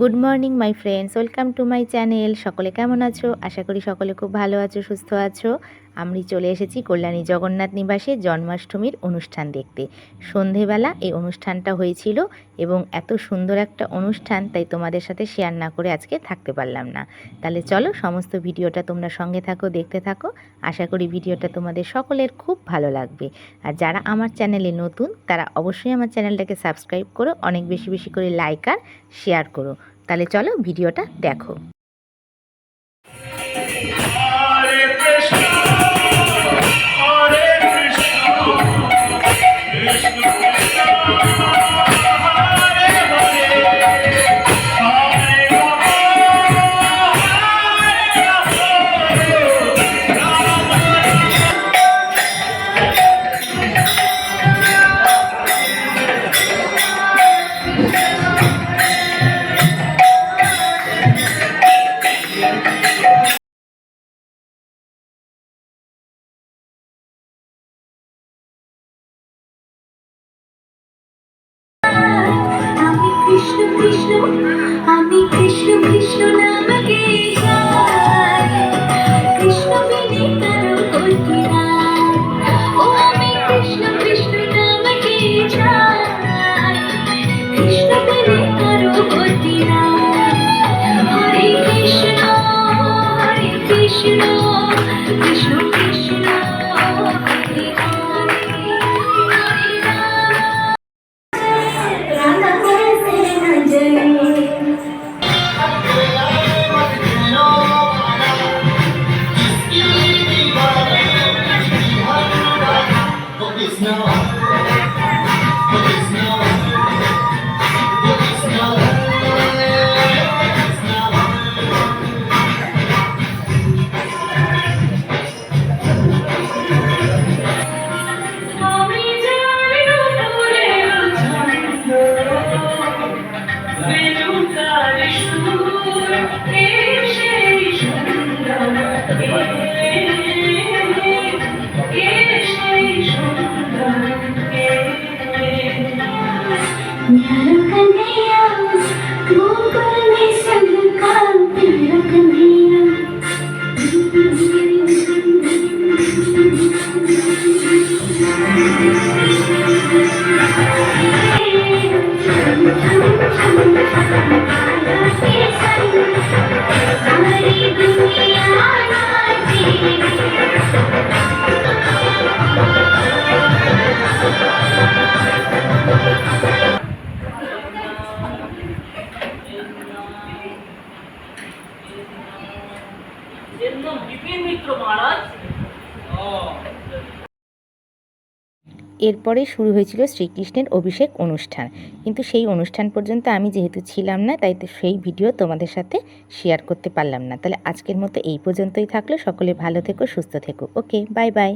Good morning my friends, welcome to my channel. সকলে কেমন আছো? আশা করি সকলে খুব ভালো আছো, সুস্থ আছো। আমি চলে এসেছি কল্যাণী জগন্নাথ নিবাসে জন্মাষ্টমীর অনুষ্ঠান দেখতে। সন্ধেবেলা এই অনুষ্ঠানটা হয়েছিল এবং এত সুন্দর একটা অনুষ্ঠান, তাই তোমাদের সাথে শেয়ার না করে আজকে থাকতে পারলাম না। তাহলে চলো সমস্ত ভিডিওটা তোমরা সঙ্গে থাকো, দেখতে থাকো। আশা করি ভিডিওটা তোমাদের সকলের খুব ভালো লাগবে। আর যারা আমার চ্যানেলে নতুন তারা অবশ্যই আমার চ্যানেলটাকে সাবস্ক্রাইব করো, অনেক বেশি বেশি করে লাইক আর শেয়ার করো। তাহলে চলো ভিডিওটা দেখো। কৃষ্ণ কৃষ্ণ আমি কৃষ্ণ কৃষ্ণ নামকে গাই, কৃষ্ণ বিনে কারো গতি নাই। ও আমি কৃষ্ণ কৃষ্ণ নামকে গাই, কৃষ্ণ বিনে কারো গতি নাই। হরে কৃষ্ণ কৃষ্ণ কৃষ্ণ হরে হরে, হরে রাম রাম कैसे न जले। प्यारा कन्हैया गोकुल में सबका प्यारा कन्हैया। सारी दुनिया नाचे। এরপরে শুরু হয়েছিল শ্রীকৃষ্ণের অভিষেক অনুষ্ঠান, কিন্তু সেই অনুষ্ঠান পর্যন্ত আমি যেহেতু ছিলাম না, তাই তো সেই ভিডিও তোমাদের সাথে শেয়ার করতে পারলাম না। তাহলে আজকের মতো এই পর্যন্তই থাকলো। সকলে ভালো থেকো, সুস্থ থেকো। ওকে, বাই বাই।